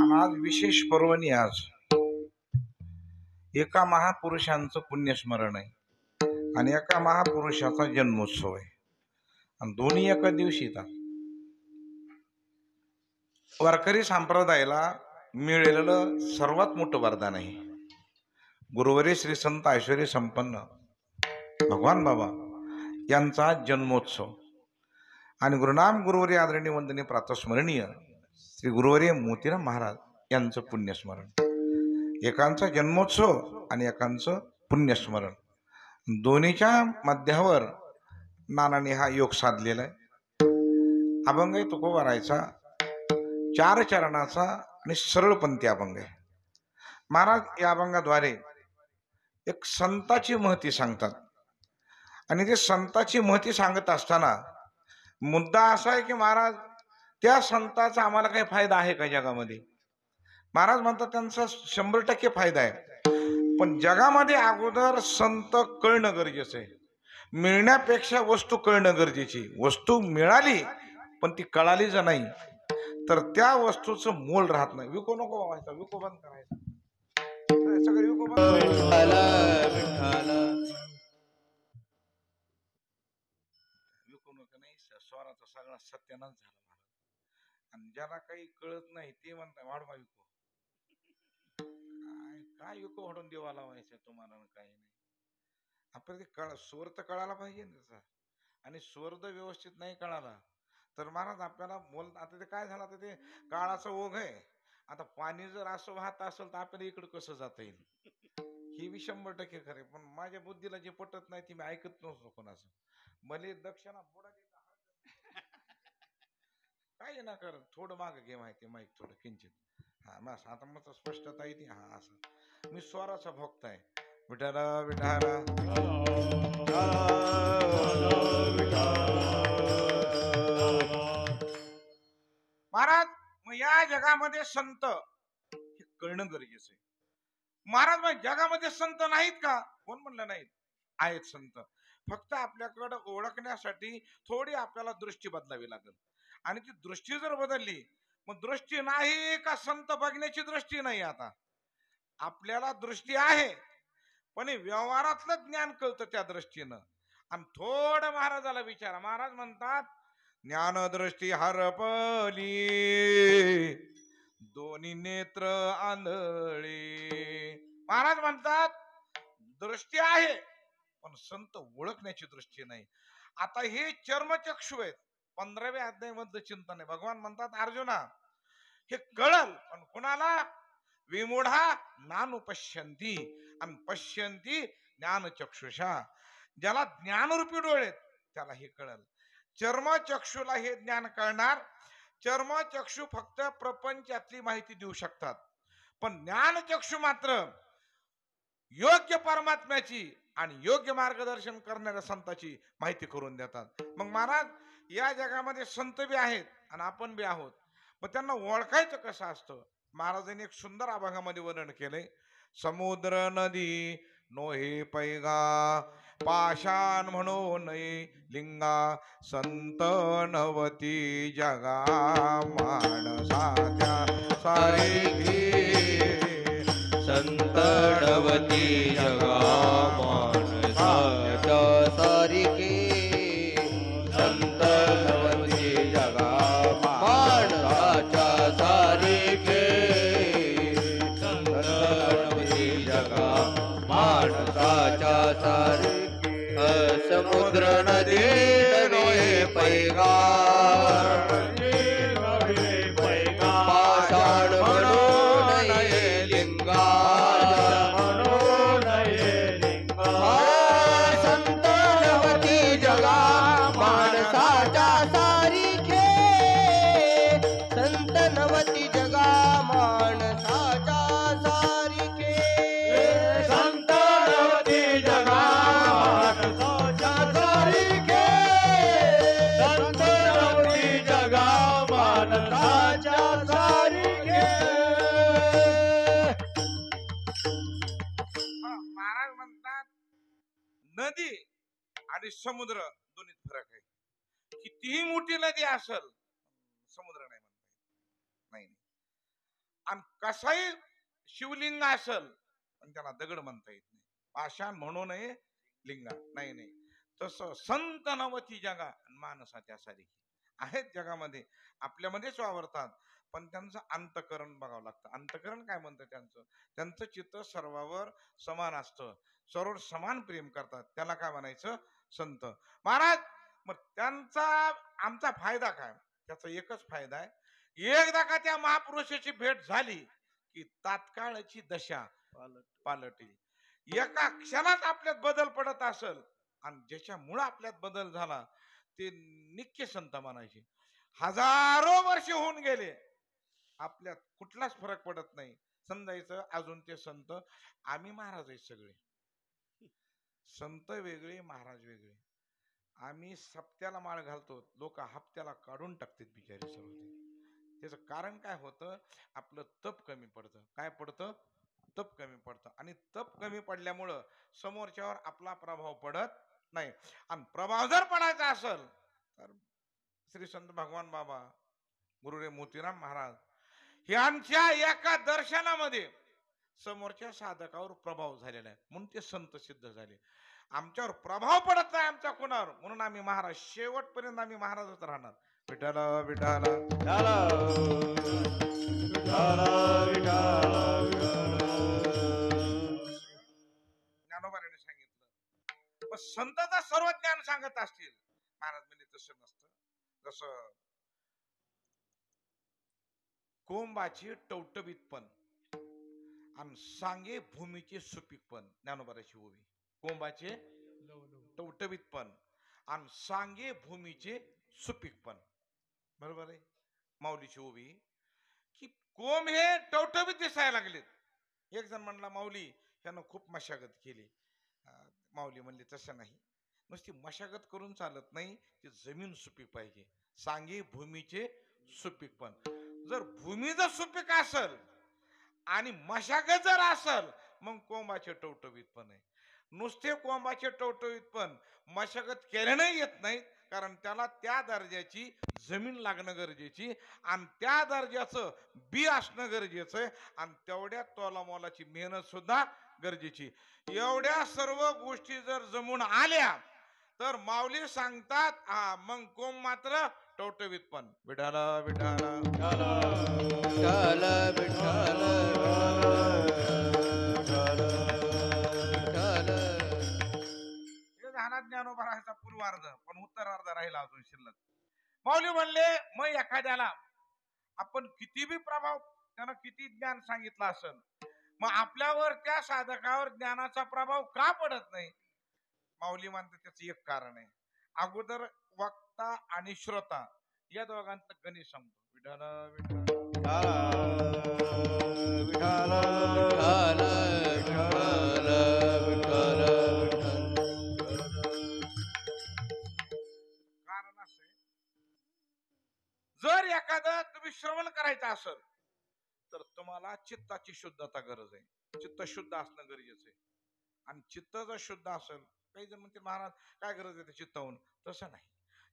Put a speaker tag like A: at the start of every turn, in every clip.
A: आज विशेष पर्वणी आज एका महापुरुषांचं पुण्यस्मरण आहे आणि एका महापुरुषाचा जन्मोत्सव आहे आणि दोन्ही एका दिवशी येतात. वारकरी संप्रदायाला मिळालेलं सर्वात मोठं वरदान आहे. गुरुवारी श्री संत ऐश्वर्य संपन्न भगवान बाबा यांचा जन्मोत्सव आणि गुरुनाम गुरुवारी आदरणीय वंदनीय प्रातस्मरणीय श्री गुरुवारी मोतीराम महाराज यांचं पुण्यस्मरण. एकांचा जन्मोत्सव आणि एकांचं पुण्यस्मरण, दोन्हीच्या मध्यावर नानाने हा योग साधलेला आहे. अभंग आहे तुकोबारायचा, 4 चरणाचा आणि सरळपंथी अभंग आहे. महाराज या अभंगाद्वारे एक संताची महती सांगतात आणि ते संताची महती सांगत असताना मुद्दा असा आहे की महाराज त्या संताचा आम्हाला काही फायदा आहे का जगामध्ये? महाराज म्हणतात त्यांचा 100% फायदा आहे, पण जगामध्ये अगोदर संत कळणं गरजेचं आहे. मिळण्यापेक्षा वस्तू कळणं गरजेची. वस्तू मिळाली पण ती कळाली जर नाही तर त्या वस्तूचं मोल राहत नाही. विको नको व्हायचा, विको बंद करायचा, सगळं विको बंद विको नको नाही. स्वराचा सगळा सत्यानाश झाला आणि ज्याला काही कळत नाही ते म्हणतात वाढवा विको. काय विको वाढून देवा लावायचं तुम्हाला? काही नाही. आपल्याला ते स्वर तर कळायला पाहिजे ना त्याचा, आणि स्वर जर व्यवस्थित नाही कळाला तर महाराज आपल्याला बोल. आता ते काय झालं, आता ते काळाचा ओघ आहे. आता पाणी जर असं वाहत असेल तर आपल्याला इकडं कसं जाता येईल? हे बी 100% खरे, पण माझ्या बुद्धीला जे पटत नाही ते मी ऐकत नव्हतो कोणाचं. भले दक्षिणा बुडा काय ना कर, थोडं माग घे माहिती माईक थोडं किंचित. हा बस आता मग स्पष्टता येते. हा असं मी स्वराचा भक्त आहे. विठाला विठाला महाराज. मग या जगामध्ये संत हे कळणं गरजेचं आहे. महाराज मग जगामध्ये संत नाहीत का? कोण म्हणलं नाहीत? आहेत संत. फक्त आपल्याकडं ओळखण्यासाठी थोडी आपल्याला दृष्टी बदलावी लागेल. आणि ती दृष्टी जर बदलली, मग दृष्टी नाही का संत बघण्याची दृष्टी नाही. आता आपल्याला दृष्टी आहे पण व्यवहारातलं ज्ञान कळतं त्या दृष्टीनं. आणि थोडं महाराजाला विचारा. महाराज म्हणतात ज्ञानदृष्टी हरपली दोन्ही नेत्र आंधळे. महाराज म्हणतात दृष्टी आहे पण संत ओळखण्याची दृष्टी नाही. आता हे चर्मचक्षु आहेत. 15व्या अध्यायामध्ये चिंतन आहे. भगवान म्हणतात अर्जुना हे कळल पण कुणाला? विमूढा नानुपश्यंती आणि पश्यंती ज्ञानचक्षुषा. ज्याला ज्ञानरूपी डोळे त्याला हे कळल. चर्मचक्षुला हे ज्ञान कळणार. चर्मचक्षु फक्त प्रपंचातली माहिती देऊ शकतात, पण ज्ञानचक्षु मात्र योग्य परमात्म्याची आणि योग्य मार्गदर्शन करणाऱ्या संताची माहिती करून देतात. मग महाराज या जगामध्ये संत बी आहेत आणि आपण बी आहोत, मग त्यांना ओळखायचं कसं असतं? महाराजांनी एक सुंदर अभंगामध्ये वर्णन केलंय. समुद्र नदी नोहे पैगा पाषाण म्हणो नये लिंगा संत नवती जगा माणसाच्या सारे
B: संत नवती जगा माणसाच्या सारिके. संत नवती जगा माणसाच्या सारिके. संत नवती जगा माणसाच्या सारिके. समुद्र नदी नोहे पैगा पाषाण म्हणो नये लिंगा. संत नवती जगा माणसाच्या सारिखे. संत नवती जगा माणसाच्या सारिखे. संत नवती जगा माणसाच्या सारिखे. संत नवती जगा माणसाच्या सारिखे.
A: महाराज म्हणतात नदी आणि समुद्र दोन्हीत फरक आहे. कितीही मोठी नदी असेल समुद्र नाही म्हणता येत. नाही. आणि कसाही शिवलिंग असल पण त्याला दगड म्हणता येत नाही. पाषाण म्हणू नये लिंगा. नाही नाही, तसं संत नवती जगा माणसा त्यासारखी आहेत जगामध्ये, आपल्यामध्येच वावरतात, पण त्यांचं अंतकरण बघावं लागतं. अंतकरण काय म्हणतं त्यांचं? त्यांचं चित्त सर्वावर समान असतं, सर्व समान प्रेम करतात, त्याला काय म्हणायचं? संत. महाराज मग त्यांचा आमचा फायदा काय? त्याचा एकच फायदा आहे, एकदा का त्या महापुरुषाची भेट झाली की तात्काळची दशा पालटली. एका क्षणात आपल्यात बदल पडत असेल, आणि ज्याच्यामुळे आपल्यात बदल झाला ते नित्य संत म्हणायचे. हजारो वर्ष होऊन गेले, आपल्यात कुठलाच फरक पडत नाही, समजायचं अजून ते संत. आम्ही महाराज आहेत सगळे, संत वेगळे महाराज वेगळे. आम्ही सप्त्याला माळ घालतो, लोक हप्त्याला काढून टाकतात बिचारे सर्व. त्याचं कारण काय होतं? आपलं तप कमी पडतं. काय पडतं? तप कमी पडतं. आणि तप कमी पडल्यामुळं समोरच्यावर आपला प्रभाव पडत नाही. आणि प्रभाव जर पडायचा असेल तर श्री संत भगवान बाबा, गुरुदेव मोतीराम महाराज यांच्या एका दर्शनामध्ये समोरच्या साधकावर प्रभाव झालेला आहे, म्हणून ते संत सिद्ध झाले. आमच्यावर प्रभाव पडत नाही आमच्या कोणावर, म्हणून आम्ही महाराज, शेवटपर्यंत आम्ही महाराजच राहणार. विठाला विठाला ज्ञानोबाने सांगितलं. पण संत तर सर्व ज्ञान सांगत असतील, महाराज म्हणजे तसं नसतं. जसं कोंबाचे टवटवीतपण आणि सांगे भूमीचे सुपीकपण, ज्ञानोबाची ओवी. कोंबाचे टवटवीतपण आणि सांगे भूमीचे सुपीकपण, बरोबर आहे. माऊलीची ओवी की कोंब हे टवटवीत दिसायला लागलेत. एक जण म्हणला, माऊली ह्यानं खूप मशागत केली. माऊली म्हणले, तसं नाही, नुसती मशागत करून चालत नाही, ती जमीन सुपीक पाहिजे. सांगे भूमीचे सुपीकपण. जर भूमी जर सुपीक असल आणि मशागत जर असल, मग कोंबाचे टवटवीतपण आहे. नुसते कोंबाचे टवटवीतपण मशागत केल्याने येत नाही, कारण त्याला त्या दर्जाची जमीन लागणं गरजेची, आणि त्या दर्जाचं बी असणं गरजेचं आहे, आणि तेवढ्या तोलामोलाची मेहनत सुद्धा गरजेची. एवढ्या सर्व गोष्टी जर जमून आल्या तर माऊली सांगतात, मग कोंब मात्र टवटवीतपण. विठाला विठाला
B: विठ्ठल विठ्ठल
A: ज्ञानोबा राहायचा पूर्वार्ध, पण उत्तरार्ध राहिला अजून शिल्लक. माऊली म्हणले, मग एखाद्याला आपण किती बी प्रभाव, त्यानं किती ज्ञान सांगितलं असेल, मग आपल्यावर त्या साधकावर ज्ञानाचा प्रभाव का पडत नाही? माऊली म्हणते त्याचं एक कारण आहे. अगोदर वक्ता आणि श्रोता या दोघांचं गणित सांगतो. विठाला कारण असं आहे, जर एखादं तुम्ही श्रवण करायचं असेल तर तुम्हाला चित्ताची शुद्धता गरज आहे. चित्त शुद्ध असणं गरजेचं आहे. आणि चित्त जर शुद्ध असेल, काही जण म्हणते महाराज काय गरज आहे चित्ताहून, तसं नाही.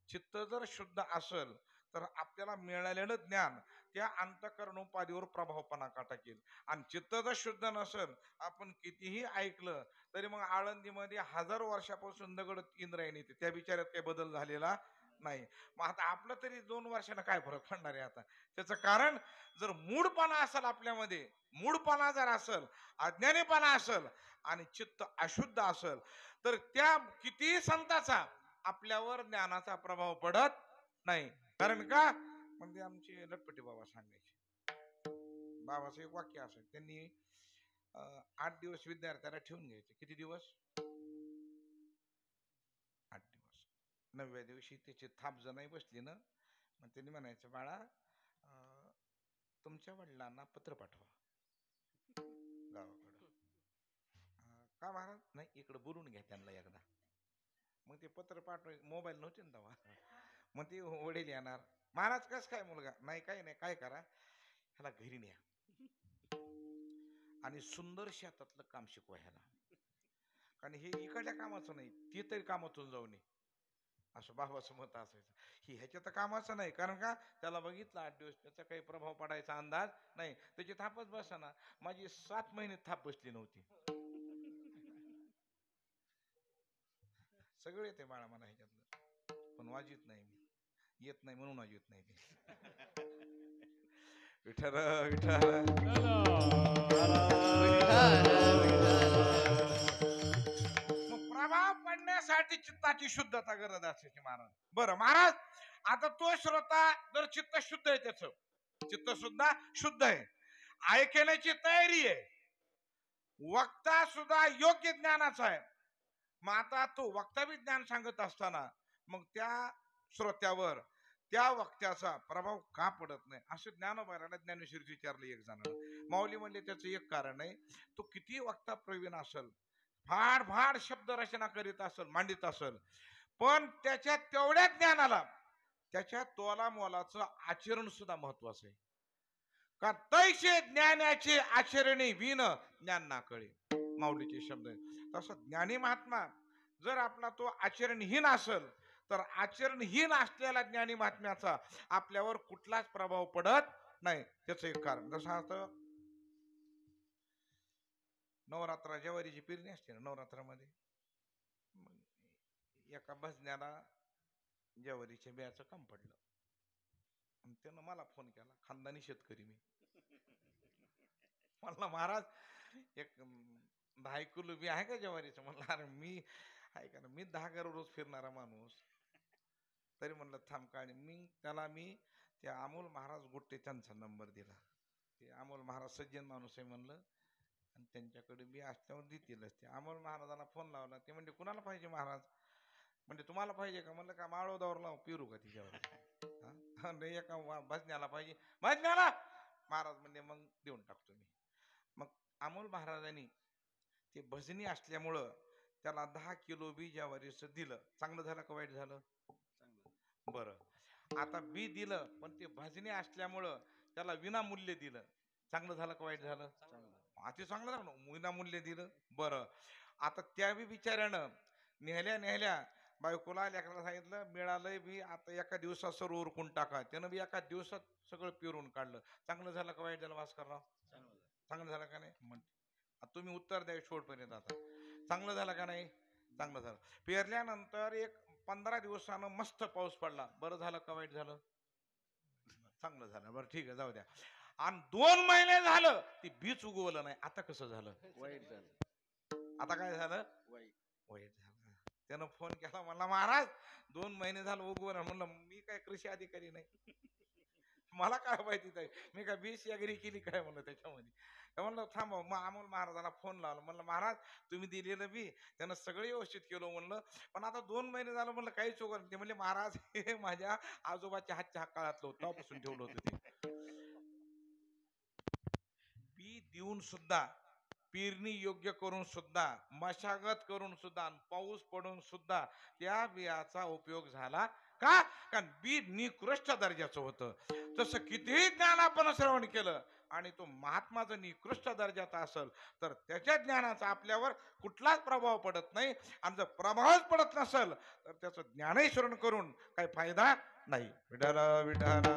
A: चित्त जर शुद्ध असेल तर आपल्याला मिळालेलं ज्ञान त्या अंतःकरण उपाधीवर प्रभावपणा टाकेल. आणि चित्त जर शुद्ध नसेल, आपण कितीही ऐकलं तरी मग आळंदीमध्ये हजारो वर्षापासून दगड इंद्रायणी येते, त्या बिचाऱ्यात काही बदल झालेला नाही. मग आता आपलं तरी 2 वर्षानं काय फरक पडणार आहे आता? त्याचं कारण, जर मूढपणा असेल आपल्यामध्ये, मूढपणा जर असेल, अज्ञानीपणा असेल आणि चित्त अशुद्ध असेल, तर त्या कितीही संताचा आपल्यावर ज्ञानाचा प्रभाव पडत नाही. कारण का? म्हणजे आमचे लटपटी बाबा सांगायचे, बाबाचं एक वाक्य असं, त्यांनी 8 दिवस विद्यार्थ्याला ठेवून घ्यायचे. किती दिवस? 8 दिवस. 9व्या दिवशी त्याची थाप जणाई बसली ना, मग त्यांनी म्हणायचं, बाळा तुमच्या वडिलांना पत्र पाठवा गावाकडं. का महाराज? नाही, इकडं बोलून घ्या त्यांना एकदा. मग ते पत्र पाठवाय, मोबाईल नव्हते ना तेव्हा. मग ते वडील येणार, महाराज कस काय मुलगा? नाही काही नाही, काय करा, ह्याला घरी न्या आणि सुंदर शेतातलं काम शिकवा ह्याला, कारण हे इकडल्या कामाचं नाही, ते तरी कामातून जाऊ नये. असं बाबाचं मत असायचं. ही ह्याच्या तर कामाचं नाही, कारण का त्याला बघितलं 8 दिवस, त्याचा काही प्रभाव पडायचा अंदाज नाही, त्याची थापच बसना. माझी 7 महिने थाप बसली नव्हती. सगळे येते बाळा मला ह्याच्यातलं, पण वाजवीत नाही मी, येत नाही म्हणून वाजवीत नाही ते. विठ्ठल विठ्ठल. मग प्रभाव पडण्यासाठी चित्ताची शुद्धता गरज असायची महाराज. बरं महाराज, आता तो श्रोता जर चित्त शुद्ध आहे, त्याच चित्त सुद्धा शुद्ध आहे, ऐकण्याची तयारी आहे, वक्ता सुद्धा योग्य ज्ञानाचा आहे. मग आता तो वक्ता बी ज्ञान सांगत असताना मग त्या श्रोत्यावर त्या वक्त्याचा प्रभाव का पडत नाही, असं ज्ञानोबाला ज्ञानेश्वरी विचारलं एक जणांना. माऊली म्हणले त्याचं एक कारण आहे, तो किती वक्ता प्रवीण असेल, फाड फाड शब्द रचना करीत असेल, मांडित असेल, पण त्याच्या तेवढ्या ज्ञानाला त्याच्या तोला मोलाचं आचरण सुद्धा महत्वाचं आहे. का तैसे ज्ञानाचे आचरणे विन ज्ञान ना कळे, माऊलीचे शब्द आहे. तसं ज्ञानी महात्मा जर आपला तो आचरणहीन असेल, तर आचरणहीन असलेला ज्ञानी महात्म्याचा आपल्यावर कुठलाच प्रभाव पडत नाही. त्याचं एक कारण, जसं आता नवरात्र ज्वारीची पेरणी असते ना, नवरात्रामध्ये एका भजन्याला ज्वारीच्या बियाचं काम पडलं, त्यानं मला फोन केला, खानदानी शेतकरी मी. म्हणला महाराज एक 10 किलो बी आहे का ज्वारीचं? म्हणलं अरे मी आहे का ना, मी 10 गाव रोज फिरणारा माणूस. तरी म्हणलं थांब काढ. मी त्या अमोल महाराज गुट्टे त्यांचा नंबर दिला. ते अमोल महाराज सज्जन माणूस आहे म्हणलं, आणि त्यांच्याकडे बी असल्यावर देतीलच. ते अमोल महाराजांना फोन लावला. ते म्हणजे कुणाला पाहिजे महाराज? म्हणजे तुम्हाला पाहिजे का? म्हणलं का माळोदावर लावून पिरू का तिच्यावर? एका भजन्याला पाहिजे. भजन्याला महाराज म्हणजे मग देऊन टाकतो मी. मग अमोल महाराजांनी ते भजनी असल्यामुळं त्याला 10 किलो बी ज्वारीचं दिलं. चांगलं झालं का वाईट झालं? बरं, आता बी दिलं, पण ते भजनी असल्यामुळं त्याला विनामूल्य दिलं. चांगलं झालं का वाईट झालं? अति चांगलं झालं, विनामूल्य दिलं. बरं, आता त्या बी बिचाऱ्यानं नेहल्या बायकोला लेकराला सांगितलं मिळालंय बी, आता एका दिवसात सर्व उरकून टाका. त्यानं बी एका दिवसात सगळं पिरून काढलं. चांगलं झालं का वाईट झालं भास्करराव? चांगलं झालं का नाही? तुम्ही उत्तर द्या शेवटपर्यंत. आता चांगलं झालं का नाही? चांगलं झालं. पेरल्यानंतर एक 15 दिवसानं मस्त पाऊस पडला. बरं झालं का वाईट झालं? चांगलं झालं. बरं ठीक आहे, जाऊ द्या. आणि 2 महिने झालं ती बीच उगवलं नाही. आता कसं झालं?
B: वाईट झालं.
A: आता काय झालं? वाईट झालं. त्यानं फोन केला, म्हणला महाराज 2 महिने झालं उगवलं. म्हणलं मी काय कृषी अधिकारी नाही, मला काय माहिती नाही, मी काय बीस अग्री केली काय म्हणलं त्याच्यामध्ये. म्हणलं थांबा. मग अमोल महाराजांना फोन लावला. म्हणलं महाराज तुम्ही दिलेलं बी त्यानं सगळं व्यवस्थित केलं म्हणलं, पण आता 2 महिने झालं म्हणलं काहीच उगवलं. ते म्हणले महाराज हे माझ्या आजोबाच्या हातच्या काळातलं होतं, तेव्हापासून ठेवलं होतं ते. बी देऊन सुद्धा, पेरणी योग्य करून सुद्धा, मशागत करून सुद्धा, पाऊस पडून सुद्धा त्या बियाचा उपयोग झाला का? कारण बी निकृष्ट दर्जाचं होतं. तसं कितीही ज्ञान आपण श्रवण केलं आणि तो महात्मा जर निकृष्ट दर्जाचा असेल, तर त्याच्या ज्ञानाचा आपल्यावर कुठलाच प्रभाव पडत नाही. आणि जर प्रभावच पडत नसेल, तर त्याचं ज्ञानही श्रवण करून काही फायदा नाही. विठ्ठल विठ्ठल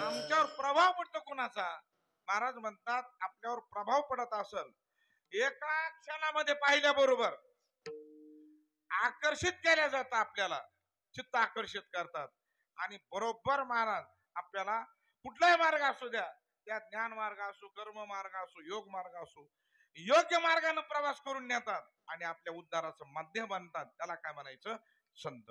A: आमच्यावर प्रभाव पडतो कोणाचा? महाराज म्हणतात आपल्यावर प्रभाव पडत असेल, एका क्षणामध्ये पाहिल्याबरोबर आकर्षित केल्या जातं, आपल्याला चित्त आकर्षित करतात. आणि बरोबर महाराज आपल्याला कुठलाही मार्ग असू द्या, त्या ज्ञान मार्ग असो, कर्म मार्ग असो, योग मार्ग असो, योग्य मार्गाने प्रवास करून नेतात आणि आपल्या उद्धाराचं माध्यम बनतात. त्याला काय म्हणायचं? संत.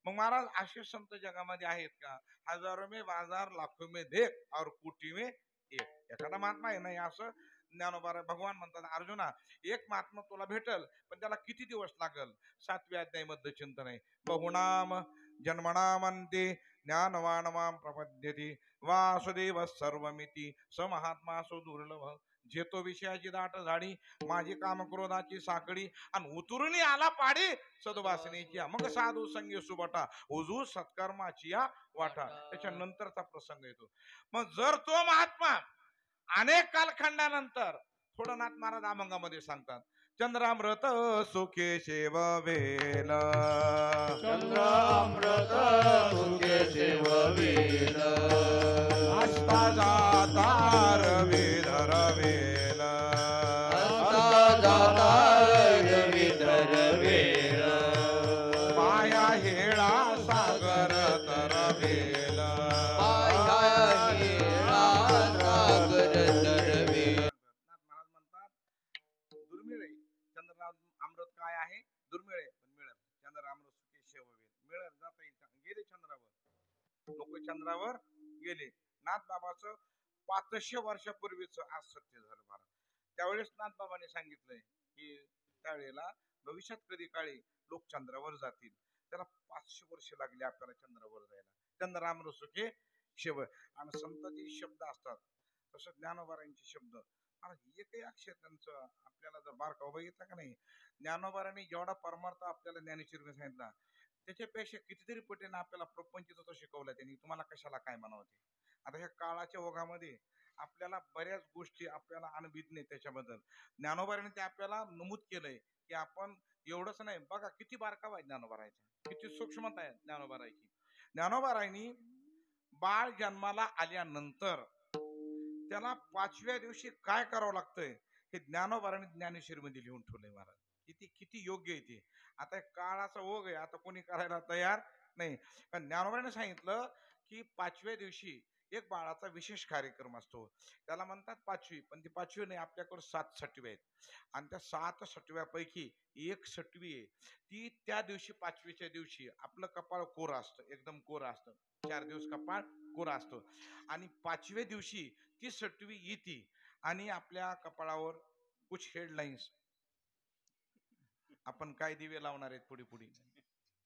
A: मग महाराज असे संत जगामध्ये आहेत का? हजारों में बाजार, लाखों में देख और कोटी में एक. एखादा महात्मा आहे नाही असं ज्ञानोबा भगवान म्हणतात, अर्जुना एक महात्मा तुला भेटल, पण त्याला किती दिवस लागल? 7व्या अध्यायामध्ये चिंतन आहे. बहुनाम जन्मनामंते ज्ञानवान मां प्रपद्यते वासुदेव सर्वमिती स महात्मा सो दुर्लभ. जेतो विषयाची दाट झाडी, माझी कामक्रोधाची साकडी, आणि उतरुनी आला पाडी सद्वासनेची, मग साधू संगी सुबटा उजू सत्कर्माची या वाटा. त्याच्यानंतरचा प्रसंग येतो. मग जर तो महात्मा अनेक कालखंडानंतर थोडं नाथ महाराज अभंगामध्ये सांगतात. चंद्रामृत सुखे सेववेल,
B: चंद्रामृत सुखे सेववेल,
A: आस्था जाता रवी धरवेल,
B: आता जाता रवी धरवेल,
A: माया हेळा सागर तरवेल,
B: पाया हेळा सागर तरवेल.
A: नाथ महाराज म्हणतात दुर्मिळ आहे चंद्र अमृत. काय आहे? दुर्मिळ आहे, पण मिळेल. चंद्र अमृत सुखे सेववेल, मिळेल, जाता येईल. गेले चंद्रावर, लोक चंद्रावर गेले. नाथ बाबाचं 500 वर्षापूर्वीच आज सत्य झालं महाराज. त्यावेळेस नाथ बाबाने सांगितलंय की त्यावेळेला भविष्यात कधी काळी लोक चंद्रावर जातील. त्याला 500 वर्ष लागली आपल्याला चंद्रावर जायला. चंद्र अमृत सुखे शेव. आणि संतांचे शब्द असतात तसं ज्ञानोबारांचे शब्द. आणि एकही अक्षर त्यांचं आपल्याला जर बारकाव बघितला का नाही, ज्ञानोबारांनी जेवढा परमार्थ आपल्याला ज्ञानेश्वरीने सांगितला त्याच्यापेक्षा कितीतरी पटीने आपल्याला प्रपंच तो शिकवला त्यांनी. तुम्हाला कशाला काय म्हणावं ते. आता ह्या काळाच्या ओघामध्ये आपल्याला बऱ्याच गोष्टी आपल्याला अनुभूत नाही त्याच्याबद्दल. ज्ञानोबारांनी ते आपल्याला नमूद केलंय की आपण एवढंच नाही बघा किती बारकावा आहे ज्ञानोबारायचा, किती सूक्ष्मता आहे ज्ञानोबारायची. ज्ञानोबारायनी बाळ जन्माला आल्यानंतर त्याला 5व्या दिवशी काय करावं लागतंय हे ज्ञानोबारांनी ज्ञानेश्वरीमध्ये लिहून ठेवलंय महाराज. किती किती योग्य आहे ते. आता काळाचा ओघ आहे, आता कोणी करायला तयार नाही. पण ज्ञानोबारांनी सांगितलं की 5व्या दिवशी एक बाळाचा विशेष कार्यक्रम असतो. त्याला म्हणतात पाचवी, पण ती पाचवी नाही, आपल्याकडे 7 सटव्या आहेत. आणि त्या 7 सटव्यापैकी एक सटवी आहे ती त्या दिवशी 5वीच्या दिवशी आपलं कपाळ कोरं असतं, एकदम कोरं असतं. 4 दिवस कपाळ कोरं असतं. आणि 5व्या दिवशी ती सटवी येते आणि आपल्या कपाळावर कुछ हेडलाईन्स, आपण काय दिवे लावणार आहेत पुढे पुढे.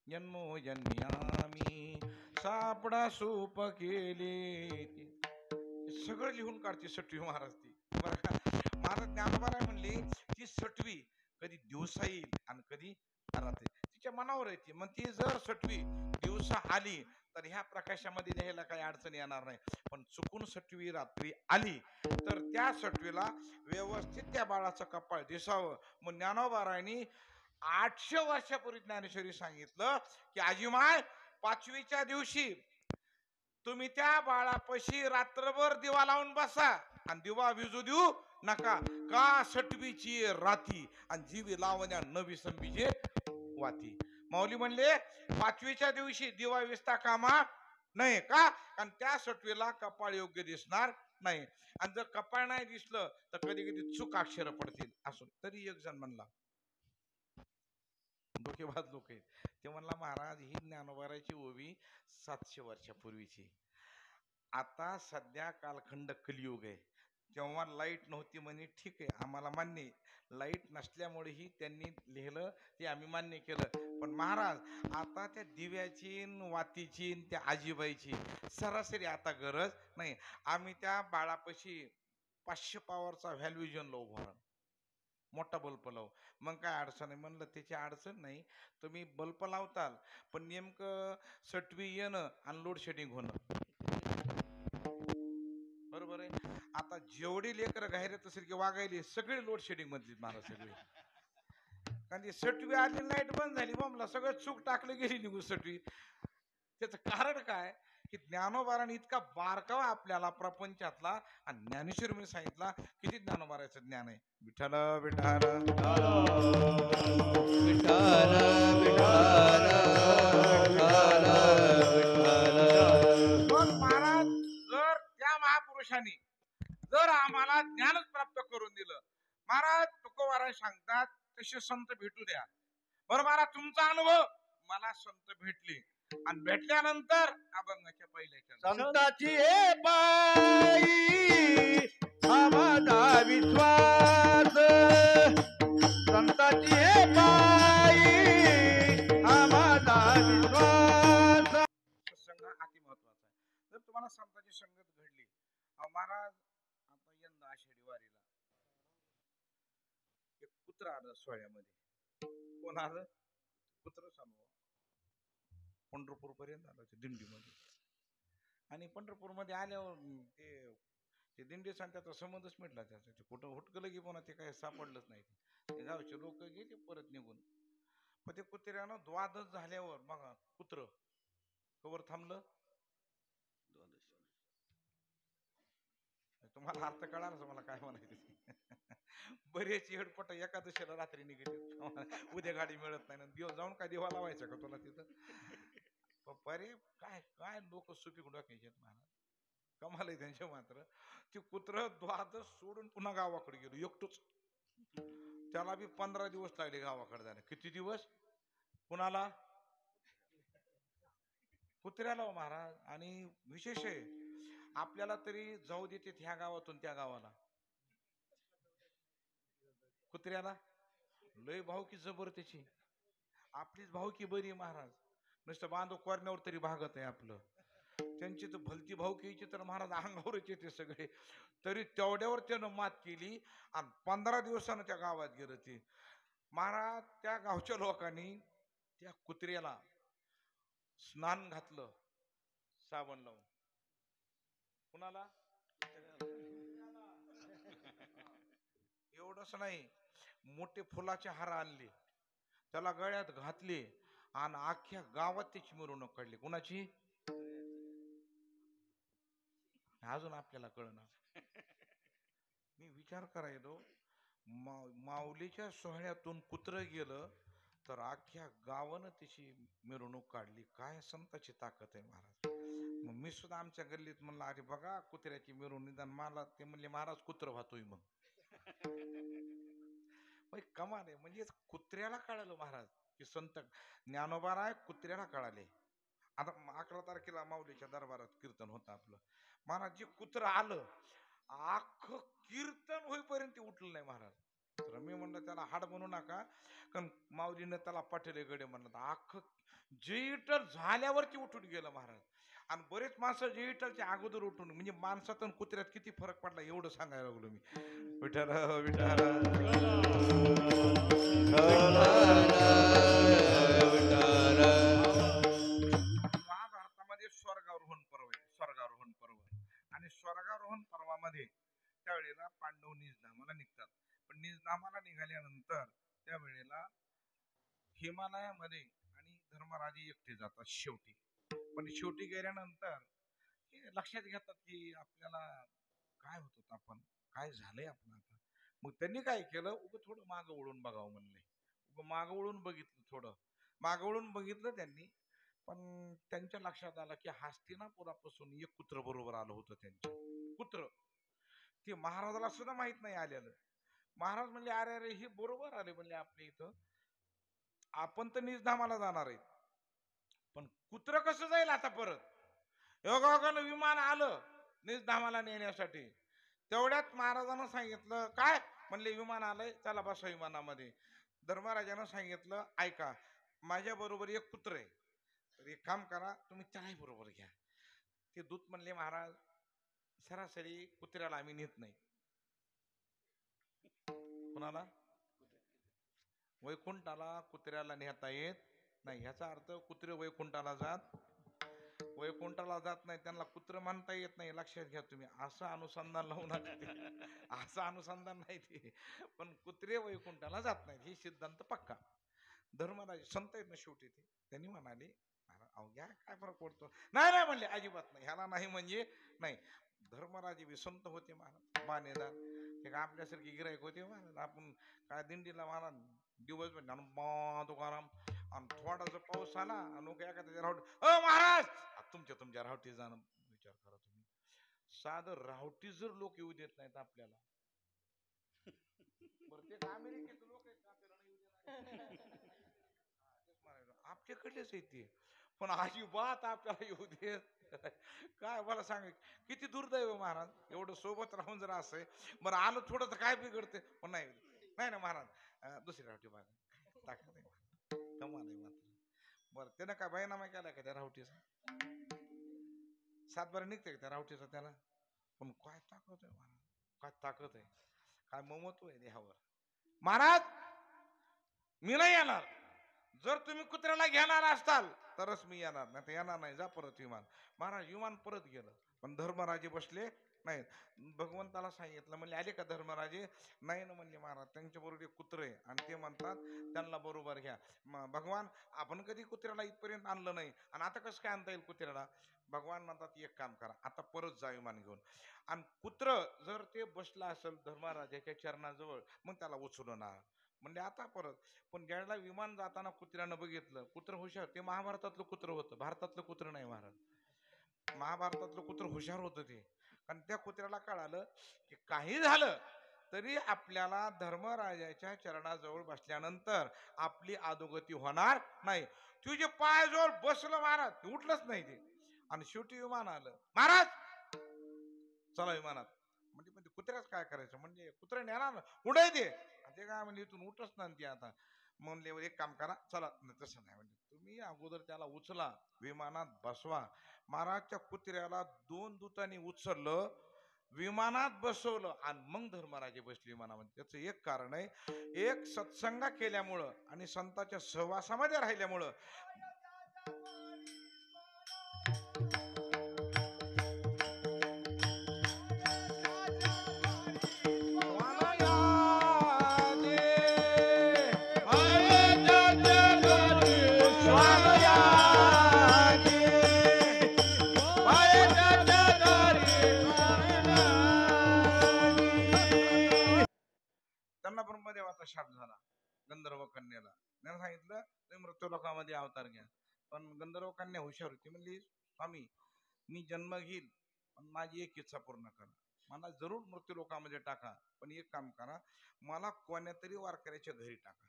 A: जन्मो जन्म्यामी सापडा सूप केले, सगळं लिहून काढते सटवी महाराज ती. बरं का, महाराज ज्ञानोबाराय म्हणली ती सटवी कधी दिवसा येईल आणि कधी रात्री, तिच्या मनावर येते. मग ती जर सटवी दिवसा आली तर ह्या प्रकाशामध्ये न्यायला काही अडचण येणार नाही. पण चुकून सटवी रात्री आली तर त्या सटवीला व्यवस्थित त्या बाळाचं कपाळ दिसावं. मग ज्ञानोबारायनी 800 वर्षापूर्वी ज्ञानेश्वरी सांगितलं की आजीमाय 5वीच्या दिवशी तुम्ही त्या बाळापाशी रात्रभर दिवा लावून बसा आणि दिवा विजू देऊ नका, का सटवीची राती आणि जीवी लावण्या नवी संबीजे वाती. माऊली म्हणले 5वीच्या दिवशी दिवा विसता कामा नाही का, कारण त्या सटवीला कपाळ योग्य दिसणार नाही. आणि जर कपाळ नाही दिसलं तर कधी कधी चूक अक्षर पडतील. असो तरी एक जण म्हणला, डोकेबाज लोक आहेत, ते म्हणला महाराज ही ज्ञानोबारायची ओवी 700 वर्षापूर्वीची. आता सध्या कालखंड कलियुग आहे. तेव्हा लाईट नव्हती म्हणे, ठीक आहे आम्हाला मान्य आहे, लाईट नसल्यामुळेही त्यांनी लिहिलं ते आम्ही मान्य केलं. पण महाराज आता त्या दिव्याची वातीची त्या आजीबाईची सरासरी आता गरज नाही. आम्ही त्या बाळापाशी 500 पॉवरचा व्हॅल्युजन लावू, भरा मोठा बल्ब लावू. मग काय अडचण आहे? म्हणलं त्याची अडचण नाही, तुम्ही बल्ब लावताल पण नेमकं सटवी येणं आणि लोड शेडिंग होणं, बरोबर आहे. आता जेवढी लेकर गायऱ्यात असेल की वागायली सगळी लोड शेडिंग मधली महाराज सगळी. कारण ती सटवी आली लाईट बंद झाली, बोंबला सगळं चूक टाकलं गेली निघून सटवी. त्याचं कारण काय की ज्ञानोबाराने इतका बारकावा आपल्याला प्रपंचातला आणि ज्ञानेश्वरीने सांगितला. किती ज्ञानोबाराचं ज्ञान आहे. विठ्ठल विठ्ठल
B: विठ्ठल विठ्ठल विठ्ठल.
A: पण महाराज जर त्या महापुरुषांनी जर आम्हाला ज्ञानच प्राप्त करून दिलं, महाराज तुकोबाराय सांगतात तसे संत भेटू द्या. बरं महाराज तुमचा अनुभव, मला संत भेटले आणि भेटल्यानंतर अभंगाच्या पहिल्याच्या
C: संताची हे पायी हा माझा विश्वास, संताची हे पायी हा माझा विश्वास.
A: सत्संग अति महत्वाचा आहे. जर तुम्हाला संतांची संगत घडली, महाराज आता यंदा आषाढी वारीला एक कुत्र आलं सोहळ्यामध्ये. कोण आलं? कुत्र चालू पंढरपूर पर्यंत आलं ते दिंडीमध्ये. आणि पंढरपूर मध्ये आल्यावर ते ते दिंडी त्याचा संबंधच मिटला त्याचा. ते कुठं हुटकलं की पुन्हा ते काय सापडलंच नाही. ते गावचे लोक गेले परत निघून. पण ते कुत्र्यानं द्वादच झाल्यावर बघा कुत्र कवर थांबलं. तुम्हाला अर्थ कळालाच मला काय म्हणायचं. बरेच हेडपट एकादशीला रात्री निघाले, उद्या गाडी मिळत नाही ना, दिवस जाऊन काय देवा लावायचा का तुला तिथं. बरे काय काय लोक सुपीक डोक्याचे महाराज, कमाल आहे त्यांच्या. मात्र ते कुत्र द्वादच सोडून पुन्हा गावाकडे गेलो एकटोच. त्याला बी 15 दिवस लागले गावाकडे जायला. किती दिवस? कुणाला? कुत्र्याला हो महाराज. आणि विशेष आहे, आपल्याला तरी जाऊ देते ह्या गावातून त्या गावाला, कुत्र्याला लय भावकी जबर त्याची. आपलीच भावकी बरी महाराज, नुसतं बांधव कोरण्यावर तरी भागत आहे आपलं. त्यांची तर भलती भावकीची तर महाराज अंगावरच येते सगळे. तरी तेवढ्यावर त्यानं मात केली आणि 15 दिवसानं त्या गावात गेलं ते महाराज. त्या गावच्या लोकांनी त्या कुत्र्याला स्नान घातलं साबण लावून. कुणाला? एवढंच नाही, मोठे फुलाचे हार आणले, त्याला गळ्यात घातले आणि अख्ख्या गावात त्याची मिरवणूक काढली. कुणाची? अजून आपल्याला कळणार. मी विचार करायलो, माऊलीच्या सोहळ्यातून कुत्र गेलं तर अख्ख्या गावानं त्याची मिरवणूक काढली. काय संताची ताकद आहे महाराज. मग मी सुद्धा आमच्या गल्लीत म्हणलं, अरे बघा कुत्र्याची मिरवणूक. निदान मला ते म्हणले, महाराज कुत्र वाहतोय. मग कमाल आहे. म्हणजे कुत्र्याला कळालं महाराज की संत ज्ञानोबा कुत्र्याला कळाले. आता 11 तारखेला माऊलीच्या दरबारात कीर्तन होतं आपलं. महाराज जे कुत्र आलं, अख्खं कीर्तन होईपर्यंत उठलं नाही महाराज. तर मी म्हणलं त्याला हाड म्हणू नका, कारण माऊलीनं त्याला पाठवले गडे म्हणलं. अख्खं जयटल झाल्यावरती उठून गेलं महाराज. आणि बरेच माणसं जयटलच्या अगोदर उठून, म्हणजे माणसात आणि कुत्र्यात किती फरक पडला एवढं सांगायला लागलो मी. विठ्ठल महाभारतामध्ये स्वर्गारोहण पर्व आहे, स्वर्गारोहण पर्व. आणि स्वर्गारोहण पर्वामध्ये त्यावेळेला पांडव निजधामाला निघतात. पण निजधामाला निघाल्यानंतर त्यावेळेला हिमालयामध्ये आणि धर्मराजे एकटे जातात शेवटी. पण शेवटी गेल्यानंतर लक्षात घेतात की आपल्याला काय होत, आपण काय झालंय आपण आता. मग त्यांनी काय केलं, उगं थोडं मागं वळून बघावं म्हणले. उगं मागं वळून बघितलं, थोडं मागं वळून बघितलं त्यांनी. पण त्यांच्या लक्षात आलं की हस्तिनापुरापासून एक कुत्र बरोबर आलं होतं. त्यांच्या कुत्र ते महाराजाला सुद्धा माहित नाही आलेलं. महाराज म्हणले, अरे अरे हे बरोबर आले म्हणले आपल्या इथं. आपण तर निजधामाला जाणार आहे, पण कुत्र कसं जाईल आता परत. योगायोगानं विमान आलं निजधामाला नेण्यासाठी. तेवढ्यात महाराजांना सांगितलं, काय म्हणले, विमान आलंय, चला बसा विमानामध्ये. धर्मराजानं सांगितलं, ऐका माझ्या बरोबर एक कुत्र आहे, तर एक काम करा तुम्ही त्यालाही बरोबर घ्या. ते दूत म्हणले, महाराज सरासरी कुत्र्याला आम्ही नेत नाही. कुणाला? वैकुंठाला कुत्र्याला नेता येत नाही. ह्याचा अर्थ कुत्रे वैकुंठाला जात नाही, त्यांना कुत्र मानता येत नाही. लक्षात घ्या तुम्ही, असं अनुसंधान लावू नका ते. असं अनुसंधान नाही ते. पण कुत्रे वैकुंठाला जात नाहीत ही सिद्धांत पक्का. धर्मराज संत आहेत ना शेवटी, ते त्यांनी म्हणाले, अवघ्या काय फरक पडतो. नाही नाही म्हणले, अजिबात नाही, ह्याला नाही म्हणजे नाही. धर्मराजे बी संत होते महाराज, मानेदार. ते का आपल्यासारखे गिरायक होते महाराज. आपण काय दिंडीला महाराज दिवस तुकाराम, आणि थोडा जर पाऊस आला आणि एखाद्या रावटी, महाराज तुमच्या रावटी जाणं. विचार करा तुम्ही, साधं रावटी जर लोक येऊ देत नाहीत आपल्याला, बरं अमेरिकेचे लोक आहेत आपल्याला येऊ देत, आपल्याकडलेच आहेत ते, पण अजिबात आपल्याला येऊ देत काय. मला सांग किती दुर्दैव महाराज. एवढं सोबत राहून जर असं बरं आलं थोडं तर काय बिघडते. पण नाही नाही ना महाराज, दुसरी रावटी बघा, ताकद आहे कमाल आहे मात्र. बरं त्यानं काय बैनामा केलाय का त्या रावटीचा? 7 बार निघते का त्या रावटीचा त्याला? पण काय ताकद आहे महाराज, काय ताकद आहे, काय ममत्व आहे देहावर. महाराज मी नाही येणार, जर तुम्ही कुत्र्याला घेणार असताल तरच मी येणार, नाही तर येणार नाही, जा परत विमान. महाराज विमान परत गेलं, पण धर्मराजे बसले नाही, भगवंताला सांगितलं. म्हणले आले का धर्मराजे? नाही ना म्हणले महाराज, त्यांच्या बरोबर एक कुत्र आहे आणि ते म्हणतात त्यांना बरोबर घ्या. भगवान आपण कधी कुत्र्याला इथपर्यंत आणलं नाही आणि आता कसं काय आणता येईल कुत्र्याला? भगवान म्हणतात एक काम करा, आता परत जा विमान घेऊन. आणि कुत्र जर ते बसला असेल धर्मराजाच्या चरणाजवळ मग त्याला उचलून आणा. म्हणजे आता परत. पण ज्यावेळेला विमान जाताना कुत्र्यानं बघितलं, कुत्र हुशार, ते महाभारतातलं कुत्र होतं, भारतातलं कुत्र नाही महाराज. महाभारतातलं कुत्र हुशार होतं ते. कारण त्या कुत्र्याला कळालं की काही झालं तरी आपल्याला धर्मराजाच्या चरणाजवळ बसल्यानंतर आपली अधोगती होणार नाही. तुझे पाय जवळ बसलं महाराज, उठलंच नाही ते. आणि शेवटी विमान आलं. महाराज चला विमानात. म्हणजे म्हणजे कुत्र्याच काय करायचं, म्हणजे कुत्रा नेणार ना, उडाय ते. ते काय म्हणजे इथून उठच ना ते आता. म्हणले एक काम करा चला. तसं नाही म्हणजे तुम्ही अगोदर त्याला उचला, विमानात बसवा. महाराजच्या कुत्र्याला 2 दूतांनी उचललं, विमानात बसवलं आणि मग धर्मराजे बसले विमानामध्ये. त्याचं एक कारण आहे, एक सत्संग केल्यामुळं आणि संतांच्या सहवासामध्ये राहिल्यामुळं. त्यांना ब्रह्मदेवाचा शाप झाला गंधर्व कन्याला. त्यांना सांगितलं तुम्ही मृत्यू लोकामध्ये अवतार घ्या. पण गंधर्व कन्या हुशार होती, म्हणली स्वामी मी जन्म घेईल पण माझी एक इच्छा पूर्ण करा. मला जरूर मृत्यू लोकामध्ये टाका, पण एक काम करा, मला कोण्यातरी वारकऱ्याच्या घरी टाका.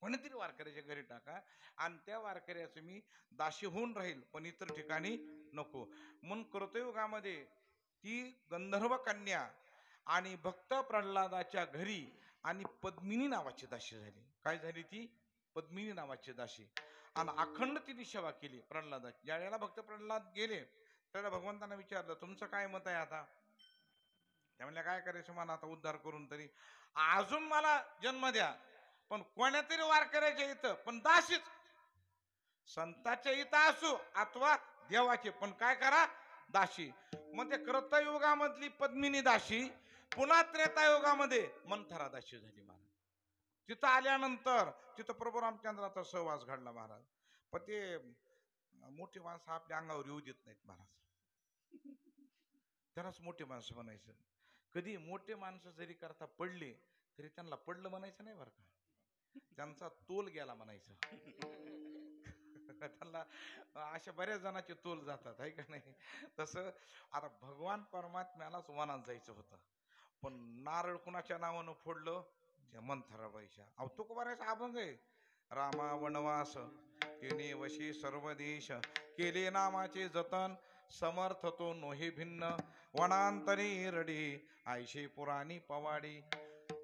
A: कोणीतरी वारकऱ्याच्या घरी टाका आणि त्या वारकऱ्याचं मी दाशी होऊन राहील, पण इतर ठिकाणी नको. म्हणून कृतयुगामध्ये ती गंधर्व कन्या आणि भक्त प्रल्हादाच्या घरी आणि पद्मिनी नावाची दाशी झाली. काय झाली ती? पद्मिनी नावाची दाशी. आणि अखंड तिने सेवा केली प्रल्हादाची. ज्या वेळेला भक्त प्रल्हाद गेले त्याला भगवंतांना विचारलं तुमचं काय मत आहे आता? त्यामुळे काय करायचं मला आता उद्धार करून तरी, अजून मला जन्म द्या पण कोणातरी वारकऱ्याच्या इथं, पण दाशीच. संताच्या इथं असो अथवा देवाचे, पण काय करा दाशी. मग ते कृतयुगामधली पद्मिनी दाशी पुन्हा त्रेतायुगामध्ये मंथरा दाशी झाली महाराज. तिथं आल्यानंतर तिथं प्रभू रामचंद्राचा सहवास घडला महाराज. पण ते मोठी माणसं आपल्या अंगावर येऊ देत नाहीत महाराज. त्यालाच मोठी माणसं म्हणायचं. कधी मोठे माणसं जरी करता पडले तरी त्यांना पडलं म्हणायचं नाही बरं का, त्यांचा तोल गेला म्हणायचं. त्यांना अशा बऱ्याच जणांचे तोल जातात आहे का नाही. तसं आता भगवान परमात्म्यालाच वनात जायचं होतं, पण नारळ कुणाच्या नावानं फोडलं? त्या मंथराबाईच्या. अहो तुकोबाराचा अभंग आहे, रामा वनवास केने वशी सर्व देश, केले नामाचे जतन, समर्थ तो नोहे भिन्न, वनांतरी रडी आयशी पुराणी पवाडी.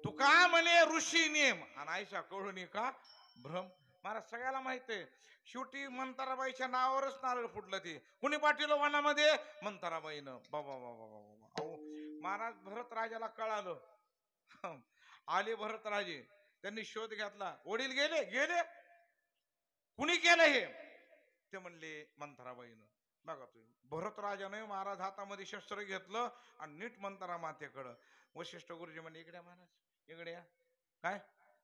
A: तुका म्हणे ऋषी नेम आणि आयशा कळून का भ्रम. महाराज सगळ्याला माहित आहे, शेवटी मंथराबाईच्या नावावरच नारळ फुटलं. ते कुणी पाठवलं वनामध्ये? मंथराबाईनं. बाबा बाबा बाबा. अहो महाराज भरत राजाला कळालं. आले भरत राजे, त्यांनी शोध घेतला. वडील गेले गेले कुणी केलं हे? ते म्हणले मंथराबाईनं. बघा तुम्ही, भरत राजाने महाराज हातामध्ये शस्त्र घेतलं आणि नीट मंथरा मातेकडं. वशिष्ठ गुरुजी म्हणले इकडे महाराज, इकडे या. काय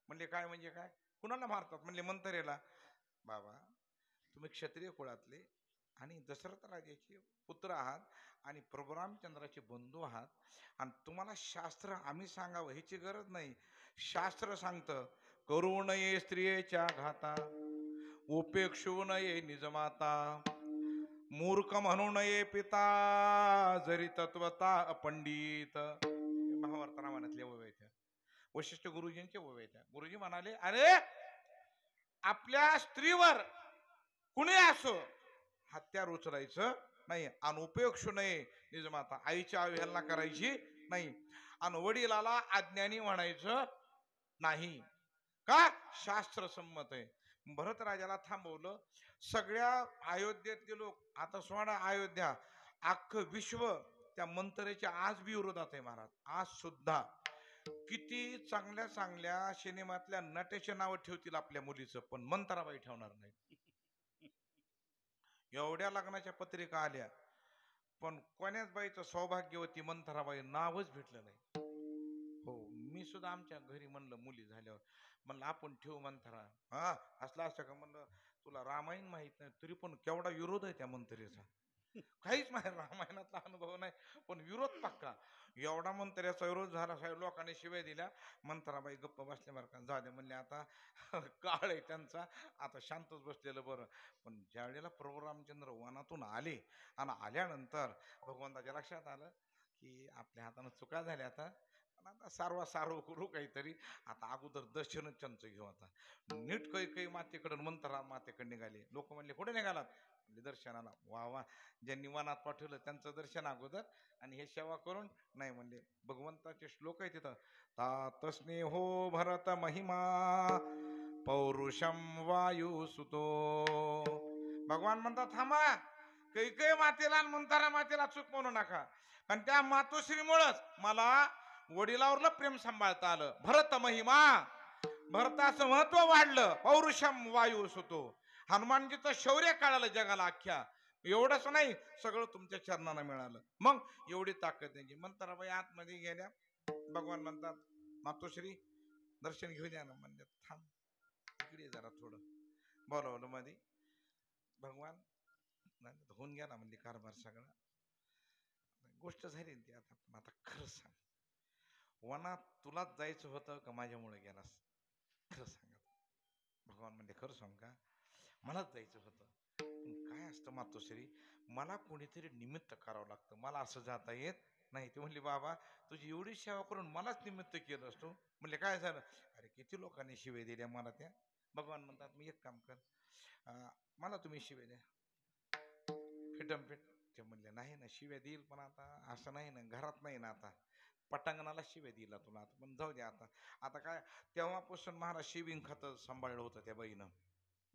A: म्हणले? काय म्हणजे काय? कुणाला मारतात? म्हणले मंथरेला. बाबा तुम्ही क्षत्रिय कुळातले आणि दशरथ राजाचे पुत्र आहात आणि प्रभू रामचंद्राचे बंधू आहात आणि तुम्हाला शास्त्र आम्ही सांगावं ह्याची गरज नाही. शास्त्र सांगतं करू नये स्त्रियेच्या घाता, उपेक्षू नये निजमाता, मूर्ख म्हणू नये पिता, जरी तत्वता अपंडित. महाभारत रामायणातले ओव्या आहेत, वशिष्ठ गुरुजींचे ओव्या आहेत. गुरुजी म्हणाले अरे आपल्या स्त्रीवर कुणी असो हत्यार उचलायचं नाही आणि उपयोक्षू नये निजमाता, आईच्या अवहेलना करायची नाही आणि वडिलाला अज्ञानी म्हणायचं नाही. का? शास्त्र संमत आहे. भरत राजाला थांबवलं. सगळ्या अयोध्येतले लोक, आता सोडा अयोध्या, अख्खं विश्व त्या मंथरेच्या आज बी विरोधात आहे महाराज. आज सुद्धा किती चांगल्या चांगल्या सिनेमातल्या नट्याचे नाव ठेवतील आपल्या मुलीचं, पण मंथराबाई ठेवणार नाही. एवढ्या लग्नाच्या पत्रिका आल्या पण कोण्याच बाईचं सौभाग्यवती मंथराबाई नावच भेटलं नाही. हो, मी सुद्धा आमच्या घरी म्हणलं मुली झाल्यावर म्हणलं आपण ठेवू मंथरा. हा, असलं असतं का म्हणलं, तुला रामायण माहित नाही तरी पण केवढा विरोध आहे त्या मंत्र्याचा. काहीच माहिती रामायणातला अनुभव नाही पण विरोध पक्का. एवढा मंत्र्याचा विरोध झाला, साहेब लोकांनी शिव्या दिल्या. मंथराबाई गप्प बसल्या बरं का, जाऊ दे म्हणले आता काळ आहे त्यांचा, आता शांतच बसलेलं बरं. पण ज्या वेळेला प्रभू रामचंद्र वनातून आले आणि आल्यानंतर भगवंताच्या लक्षात आलं की आपल्या हातानं चुका झाल्या आता, पण आता सारवा करू काहीतरी. आता अगोदर दर्शनच त्यांचं घेऊ. आता नीट काही मातेकडं मंथरा मातेकडे निघाले. लोक म्हणले कुठे निघालात? म्हणजे दर्शनाला. वा वा, ज्यांनी वनात पाठवलं त्यांचं दर्शन अगोदर आणि हे सेवा करून नाही म्हणले. भगवंताचे श्लोक आहे तिथं, तातस्ने हो भरत महिमा पौरुषम वायू सुतो. भगवान म्हणतात थांबा, काही मातेला आणि मंथरा मातेला चूक म्हणू नका, कारण त्या मातोश्रीमुळंच मला वडिलावरलं प्रेम सांभाळता आलं. भरत महिमा, भरताचं महत्व वाढलं. पौरुषम वायू सुतो, हनुमानजीचं शौर्य कळालं जगाला अख्ख्या. एवढंच नाही, सगळं तुमच्या चरणाला मिळालं. मग एवढी ताकद त्यांची. मंथराबाई आतमध्ये गेल्या. भगवान म्हणतात मातोश्री दर्शन घेऊन या ना. म्हणजे थांब इकडे जरा थोडं. बोलावलं मध्ये. भगवान होऊन गेला म्हणजे कारभार सगळा. गोष्ट झाली ती. आता खरं सांग, वनात तुलाच जायचं होतं का माझ्यामुळे गेलास? खरं सांगा. भगवान म्हणजे खरं सांग का, मलाच जायचं होतं. काय असतं मातोश्री, मला कोणीतरी निमित्त करावं लागतं, मला असं जाता येत नाही. ते म्हणली बाबा तुझी एवढी सेवा करून मलाच निमित्त केलं असतो. म्हणले काय झालं? अरे किती लोकांनी शिवे दिल्या मला त्या. भगवान म्हणतात मी एक काम कर, मला तुम्ही शिवे द्या फिटम फिट. ते म्हणले नाही ना, शिव्या देईल पण आता असं नाही ना, घरात नाही ना, आता पटांगणाला शिव्या दिला तुला. आता पण जाऊ द्या. आता काय, तेव्हापासून महाराज शेविंग खातं सांभाळलं होतं त्या बाईनं.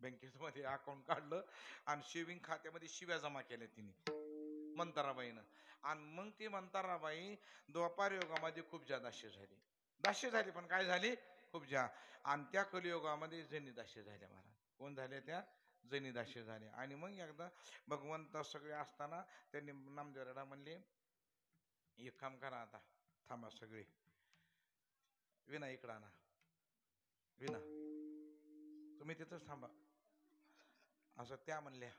A: बँकेमध्ये अकाउंट काढलं आणि शेविंग खात्यामध्ये शिव्या जमा केल्या तिने मंथराबाईनं. आणि मग ती मंथराबाई द्वापार युगामध्ये खूप ज्या दास्य झाली. पण काय झाली? खूप ज्या. आणि त्या कलियुगामध्ये जनी दास्य झाल्या महाराज. कोण झाले? त्या जनी दास्य झाले. आणि मग एकदा भगवंत सगळे असताना त्यांनी नामदेवराला म्हणले एक काम करा, आता थांबा सगळे, विना इकडं आणा. विना तुम्ही तिथंच थांबा. असं त्या म्हणल्या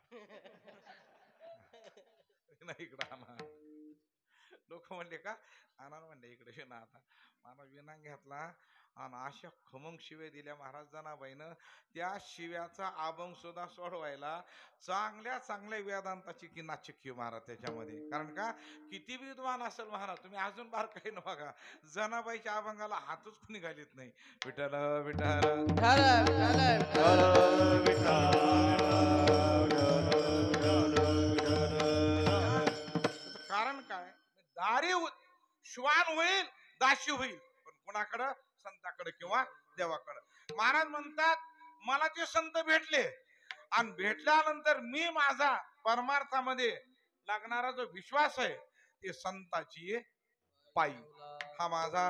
A: विना इकडं आणा. लोक म्हणले का? आणा म्हणले इकडे विना. आता मला विना घेतला आणि अशा खमंग शिव्या दिल्या महाराज जनाबाईनं. त्या शिव्याचा अभंग सुद्धा सोडवायला चांगल्या वेदांताची की नाचक्की महाराज त्याच्यामध्ये. कारण का, किती विद्वान असेल महाराज, तुम्ही अजून बार काही न बघा, जनाबाईच्या अभंगाला हातच कुणी घालीत नाही. विठ्ठल विठ्ठल कारण काय, दारी श्वान होईल दाशी होईल, पण कोणाकडं? संताकडे किंवा देवाकडं. महाराज म्हणतात मला ते संत भेटले आणि भेटल्यानंतर मी माझा परमार्थामध्ये लागणारा जो विश्वास आहे ते संताची पायी, हा माझा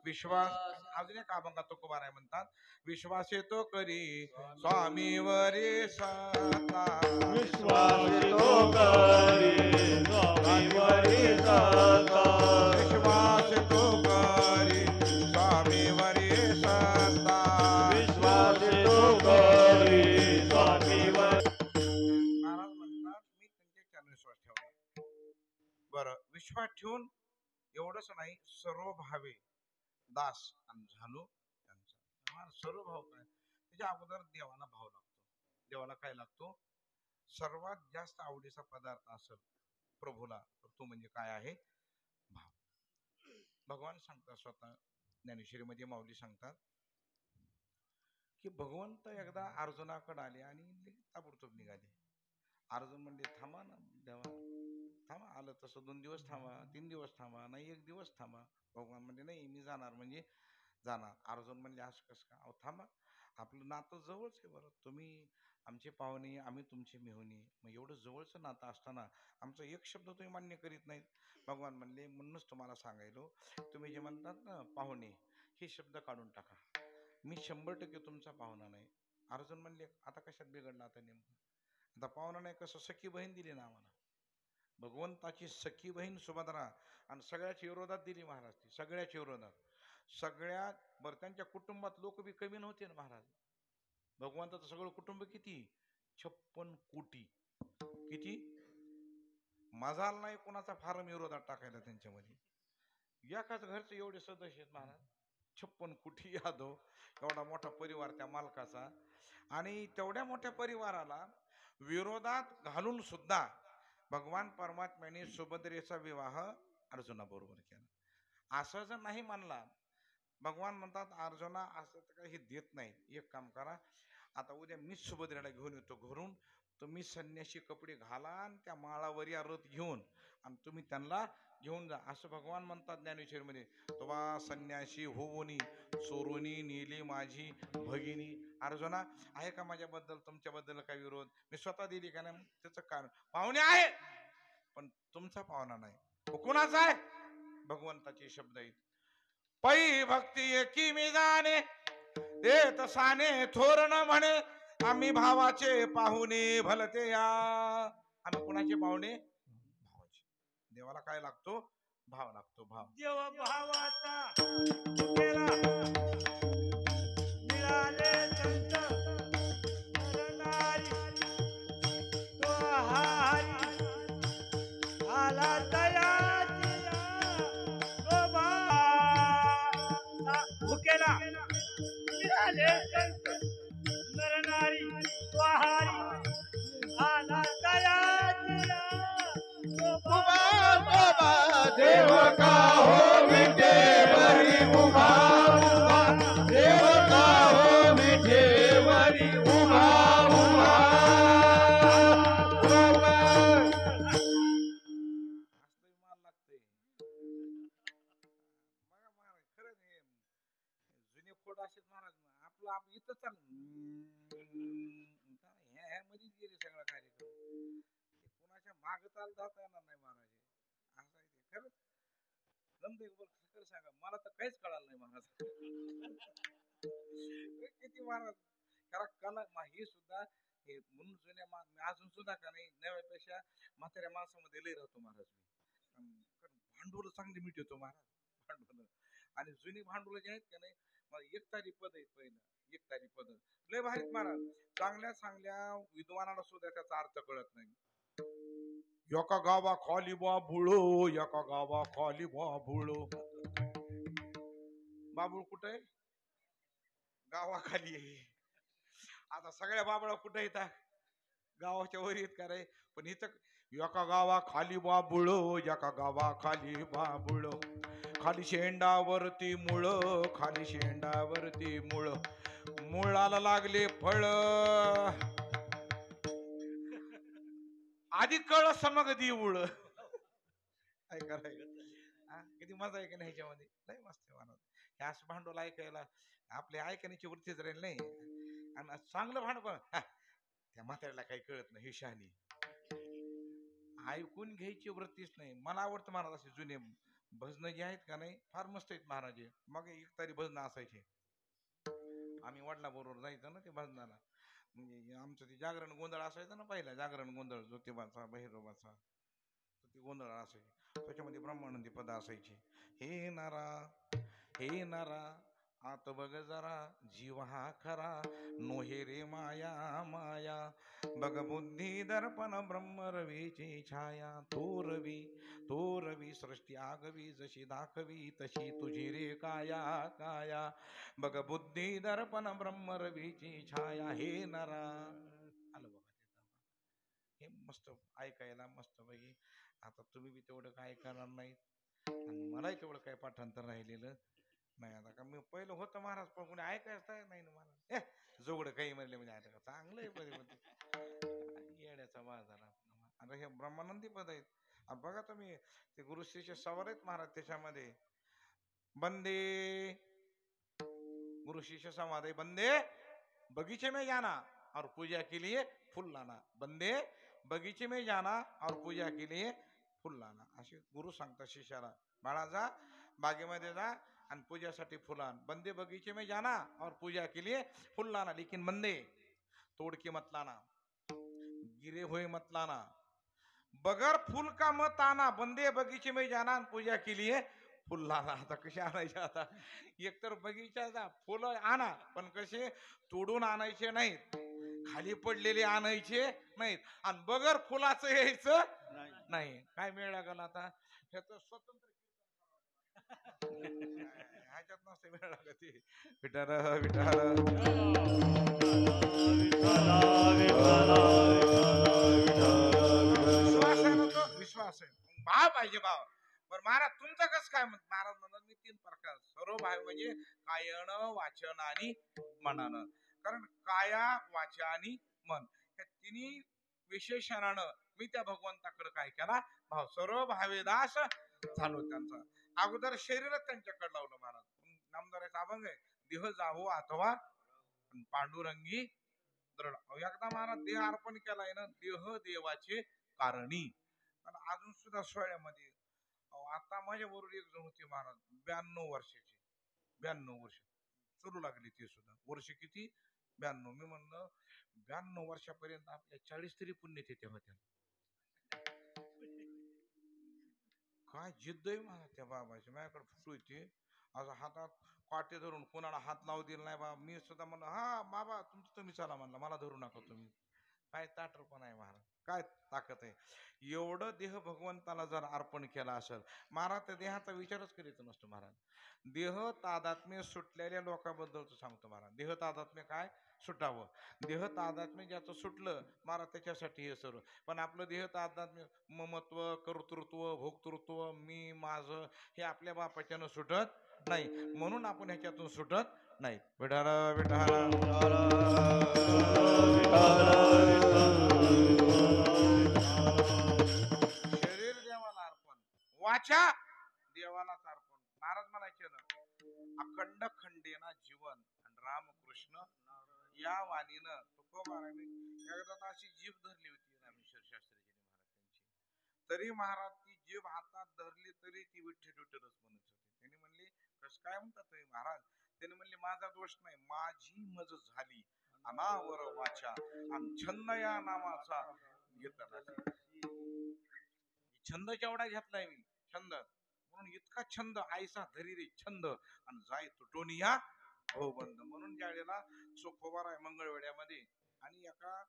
A: विश्वास. अजून एक अभंगात तुकोबाराय म्हणतात, विश्वास येतो करी स्वामीवरी सता,
B: विश्वास तो करी स्वामीवरी सता,
A: विश्वास तो करी स्वामीवरी सता,
B: विश्वास तो करी स्वामीवर.
A: महाराज म्हणतात मी त्यांच्या विश्वास ठेवला. बरं, विश्वास ठेवून एवढंच नाही, सर्व भावे दास आणि झालो त्यांचा. सर्व भाव काय? त्याच्या अगोदर देवाला भाव लागतो. देवाला काय लागतो? सर्वात जास्त आवडीचा पदार्थ असेल प्रभूला तर तो म्हणजे काय आहे? भाव. भगवान सांगतात स्वतः ज्ञानेश्वरीमध्ये माऊली सांगतात की भगवंत एकदा अर्जुनाकडे आले आणि ताबडतोब निघाले. अर्जुन म्हणले थांबा ना देवा, थांबा, आलं तसं 2 दिवस थांबा, 3 दिवस थांबा, नाही 1 दिवस थांबा. भगवान म्हणले नाही मी जाणार म्हणजे जाणार. अर्जुन म्हणले असं कसं का? अहो थांबा, आपलं नातं जवळच आहे बरं, तुम्ही आमचे पाहुणे आम्ही तुमचे मेहुणे, मग एवढं जवळचं नातं असताना आमचा एक शब्द तुम्ही मान्य करीत नाहीत. भगवान म्हणले म्हणूनच तुम्हाला सांगायलो, तुम्ही जे म्हणतात ना पाहुणे, हे शब्द काढून टाका, मी 100% तुमचा पाहुणा नाही. अर्जुन म्हणले आता कशात बिघडला? आता नेमकं आता पाहुणा नाही कसं, सखी बहीण दिली ना आम्हाला, भगवंताची सखी बहीण सुभद्रा आणि सगळ्याच्या विरोधात दिली महाराज ती, सगळ्याच्या विरोधात. सगळ्या बरं त्यांच्या कुटुंबात लोक बी कमी नव्हते ना महाराज. भगवंताचं सगळं कुटुंब किती? 56 कोटी. किती? मजाल नाही कोणाचा फार्म विरोधात टाकायला त्यांच्यामध्ये. एकाच घरचे एवढे सदस्य आहेत महाराज, 56 कोटी यादव, एवढा मोठा परिवार त्या मालकाचा. आणि तेवढ्या मोठ्या परिवाराला विरोधात घालून सुद्धा भगवान परमात्म्याने सुभद्रेचा विवाह अर्जुनाबरोबर केला. असं जर नाही मानला, भगवान म्हणतात अर्जुना असं तर काही देत नाही, एक काम करा, आता उद्या मीच सुभद्रेला घेऊन येतो घरून, तुम्ही संन्याशी कपडे घाला आणि त्या माळावर या रथ घेऊन आणि तुम्ही त्यांना घेऊन जा, असं भगवान म्हणतात ज्ञानेश्वरीमध्ये. तेव्हा संन्याशी होऊनी चोरुनी नेली माझी भगिनी. अर्जुना आहे का माझ्याबद्दल तुमच्याबद्दल काही विरोध? मी स्वतः दिली का नाही? त्याचं कारण पाहुणे आहे पण तुमचा पाहुणा नाही. कोणाचा आहे? भगवंताचे शब्द आहेत. पै भक्ती एकी मी जाणे ते तसाने थोर न म्हणे, आम्ही भावाचे पाहुणे भलते या. आम्ही कुणाचे पाहुणे? भावाचे. देवाला काय लागतो? भाव लागतो, भाव.
B: देव भावाचा केला मिळाले संत नरनारी, तो हरी आला तयारीला, तो भावाचा भुकेला मिळाले संत नरनारी, तो हरी आला तयारीला, तो
C: बाबा देव का हो मिठे वरी उभा उभा, देव का हो मिठे वरी उभा उभा.
A: विमान लागते. खरंच हे जुने फोड असेच महाराज, आपलं आप इथं चाल ह्या मध्येच गेले सगळा कार्यक्रम. कोणाच्या माग चाल जाता येणार नाही महाराज. असं आहे ते. खरंच जमते खरं सांगा, मला तर काहीच कळालं नाही महाराज. किती महाराज खरा कला ही सुद्धा हे म्हणून जुन्या मी अजून सुद्धा का नाही नव्यापेक्षा म्हाताऱ्या माणसामध्ये लय राहतो महाराज मी. भांडवल चांगली मिळतो महाराज, भांडवल. आणि जुनी भांडवल जे आहेत का नाही, मला एकतारी पद आहेत, पहिलं एकतारी पद लय भारीत महाराज. चांगल्या चांगल्या विद्वानाला सुद्धा त्याचा अर्थ कळत नाही. एका गावा खाली बाबुळो, एका गावा खाली बाबुळो. बाबुळ कुठे आहे? गावाखाली आहे. आता सगळ्या बाबळा कुठे येतात? गावाच्या वर येत का रे? पण इथं एका गावा खाली बाबुळो, एका गावा खाली बाबुळो, खाली शेंडावरती मुळ, खाली शेंडावरती मुळ, मुळाला लागले फळ, आधी कळ समग देऊळ. काय करायचं? किती मजा आहे का नाही ह्याच्यामध्ये? लय मस्त आहे महाराज. हे असं भांडवल ऐकायला आपल्या ऐकण्याची वृत्तीच राहील नाही. आणि चांगलं भांडवल त्या म्हाताऱ्याला काही कळत नाही, ही शहाणी ऐकून घ्यायची वृत्तीच नाही. मला आवडतं महाराज असे जुने भजन जे आहेत का नाही, फार मस्त आहेत महाराज. मग एकतारी भजन असायचे, आम्ही वडिला बरोबर जायचं ना ते भजनाला. म्हणजे आमचं ते जागरण गोंधळ असायचं ना, पहिला जागरण गोंधळ ज्योतिबाचा भैरवाचा, ते गोंधळ असायचे. त्याच्यामध्ये ब्रह्मानंदी पद असायचे. हे नारा हे नारा आत बघ जरा, जीव हा खरा नोहे रे माया माया, बघ बुद्धी दर्पण ब्रह्म रवीची छाया, तो रवी सृष्टी आगवी, जशी दाखवी तशी तुझी रे काया काया, बघ बुद्धी दर्पण ब्रह्म रवीची छाया. हे नरा आलं बघा ते, हे मस्त ऐकायला मस्त पैकी. आता तुम्ही बी तेवढं काय करणार नाही आणि मलाही तेवढं काय पाठांतर राहिलेलं नाही. आता का मी पहिलं होतं महाराज, पण कोणी ऐकायचं नाही ना महाराज. जोगडं काही म्हणले म्हणजे ऐका चांगलं आहे येण्याचा बाजारा. आता हे ब्रह्मानंदी पद आहेत बघा तुम्ही, ते गुरु शिष्य सवार आहेत महाराज. त्याच्यामध्ये बंदे गुरु शिष्य संवाद आहे. बंदे बगीचे में जाना और पूजा के लिए फूल लाना, बंदे बगीचे में जाना और पूजा के लिए फुल लाना. असे गुरु सांगतात शिष्याला, बाळा जा बागेमध्ये जा आणि पूजासाठी फुल आण. बंदे बगीचे में जाना और पूजा के लिए फुल लाना, लेकिन बंदे तोड़ के मत लाना, गिरे हुए मत लाना. बगर फुल का मत आना, बंदे बगीचे में जाना, पूजा केली आहे फुल लाना. आता कसे आणायचे? आता एकतर बगीच्याचा फुलं आणा, पण कसे तोडून आणायचे नाहीत, खाली पडलेले आणायचे नाहीत, आणि बगर फुलाचं यायचं नाही. काय मिळ लागल आता? ह्याचं स्वतंत्र ह्याच्यात नसते मिळ लागत ते. विठार विठार विश्वास आहे ना, तो विश्वास आहे. भाव पाहिजे, भाव. पण महाराज तुमचं कसं काय मत? महाराज म्हणतात मी 3 प्रकार सर्व भाव म्हणजे कायन, वाचन आणि मनानं. कारण काया, वाचा आणि मन या तिन्ही विशेषणानं मी त्या भगवंताकडे काय केला? भाव. सर्व भावेदास झालो त्यांचा. अगोदर शरीरच त्यांच्याकडे लावलं महाराज. नामदाराचा अभंग आहे, देह जावो अथवा पांडुरंगी दृढ. एकदा महाराज देह अर्पण केलाय ना, देह देवाचे कारणी. आणि अजून सुद्धा सोहळ्यामध्ये आता माझ्या बरोबर एक जण होते महाराज, 92 वर्षाचे. 92 वर्ष चलू लागली ते सुद्धा. वर्ष किती? 92. मी म्हणलं 92 वर्षापर्यंत आपल्या 40 तरी पुण्यतिथ्या होत्या. काय जिद्द आहे मला त्या बाबाची. माझ्याकडे फुटू येते असं हातात काटे धरून, कोणाला हात लावू दिला नाही बाबा. मी सुद्धा म्हणलं हा बाबा तुमचं तुम्ही चला म्हणलं, मला धरू नका तुम्ही. काय ताटरपण आहे महाराज, काय ताकद आहे. एवढं देह भगवंताला जर अर्पण केला असेल, महाराज त्या देहाचा विचारच करीत नसतो महाराज. देह तादात्म्य सुटलेल्या लोकांबद्दलच सांगतो महाराज. देह तादात्म्य काय सुटावं, देह तादात्म्य ज्याचं सुटलं महाराज त्याच्यासाठी हे सर्व. पण आपलं देह तादात्म्य ममत्व, कर्तृत्व, भोक्तृत्व, मी माझं हे आपल्या बापाच्यानं सुटत नाही, म्हणून आपण ह्याच्यातून सुटत नाही. विठाल विठाल शरीर देवाला अर्पण, वाचा देवालाच अर्पण. महाराज म्हणायचे ना, अखंड खंडेना जीवन आणि रामकृष्ण या वाणीनं तुकोबाराने एकदा अशी जीभ धरली होती रामेश्वर शास्त्रीजीने महाराज त्यांची. तरी महाराज ती जीभ हातात धरली तरी ती विठ्ठल विठ्ठलच म्हणत होती. त्यांनी म्हणली कस काय म्हणतात तुम्ही महाराज? त्यांनी म्हणले माझा दोष नाही, माझी मज झाली अनावर वाचा आणि छंद या नामाचा घेतला. छंद केवढा घेतलाय मी, छंद म्हणून इतका छंद आईसा धरी रे छंद आणि जाय तुटोनिया हो बंद. म्हणून ज्या वेळेला चोखोबार आहे मंगळवेड्यामध्ये आणि एका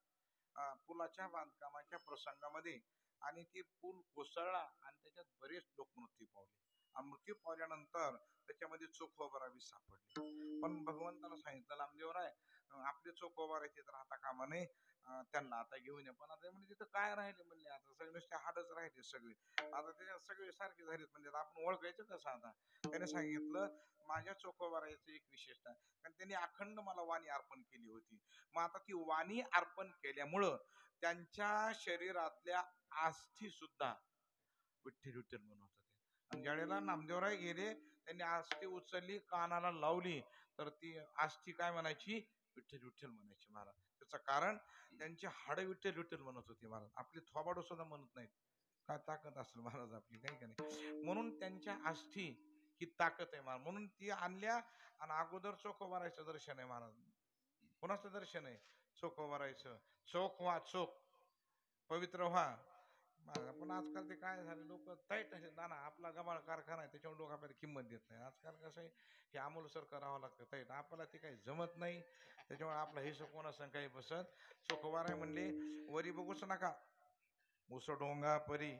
A: पुलाच्या बांधकामाच्या प्रसंगामध्ये, आणि ते पूल कोसळला आणि त्याच्यात बरेच लोक मृत्यू पावले. आणि मृत्यू पावल्यानंतर त्याच्यामध्ये चोखोबारावी सापडले. पण भगवंताला सांगितलं नामदेवराय आपले चोखोबार आहे तर आता कामा नये, त्यांना आता घेऊन ये. पण आता म्हणजे तिथं काय राहिले म्हणले, आता सगळे नुसते हाडच राहिले सगळे, आता त्याच्यात सगळे सारखे झालेत म्हणजे आपण ओळखायचं कसं? आता त्याने सांगितलं माझ्या चोखोबारायचं एक विशेषता, कारण त्यांनी अखंड मला वाणी अर्पण केली होती. मग आता ती वाणी अर्पण केल्यामुळं त्यांच्या शरीरातल्या आस्थी सुद्धा विठ्ठल विठ्ठल म्हणत होते. आणि ज्यावेळेला नामदेवराय गेले त्यांनी आस्थी उचलली कानाला लावली तर ती आस्थी काय म्हणायची? विठ्ठल विठ्ठल म्हणायची महाराज. त्याचं कारण त्यांची हाड विठ्ठल विठ्ठल म्हणत होती महाराज. आपली थोबाड सुद्धा म्हणत नाहीत. काय ताकद असेल महाराज आपली, काही का नाही. म्हणून त्यांच्या आस्थी ही ताकद आहे महाराज. म्हणून ती आणल्या आणि अगोदर चोखोबारायचं दर्शन आहे महाराज. कोणाचं दर्शन आहे? चोखोबारायचं. चोख व्हा, चोख पवित्र व्हा. पण आजकाल ते काय झाले, लोक टाईट असे ना, आपला गबाळ कारखाना आहे त्याच्यावर लोक आपल्याला किंमत देत नाही. आजकाल कसं आहे, हे अमोलसर करावं लागतं टाईट, आपल्याला ते काही जमत नाही, त्याच्यामुळे आपला हिशोब कोणासंग काही बसत. चोखोबाराय म्हणले वरी बघूच नका, उस डोंगा परी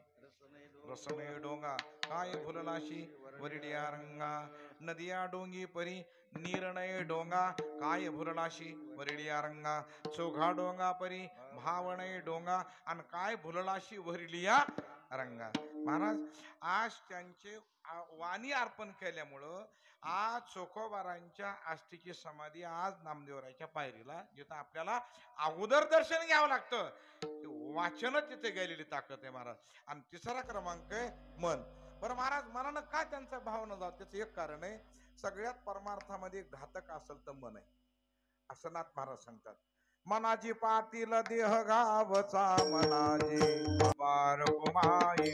A: रसमय डोंगा, काय भुललाशी वरिडिया रंगा, नदिया डोंगी परी निर्णय डोंगा, काय भुललाशी वरिडिया रंगा, चोघा डोंगा परी भावनय डोंगा, आणि काय भुललाशी वरिडिया रंगा. महाराज आज त्यांचे वाणी अर्पण केल्यामुळं आज चोखोबारांच्या आस्थीची समाधी आज नामदेवरायच्या पायरीला, जिथं आपल्याला अगोदर दर्शन घ्यावं लागतं, वाचनच तिथे गेलेली ताकद आहे महाराज. आणि तिसरा क्रमांक आहे मन. बरं महाराज मनानं का त्यांचा भाव न जात? त्याचं एक कारण आहे, सगळ्यात परमार्थामध्ये एक घातक असेल तर मन आहे असं नाथ महाराज सांगतात. मनाची पाटील देह गावचा मनाची बार कुमाई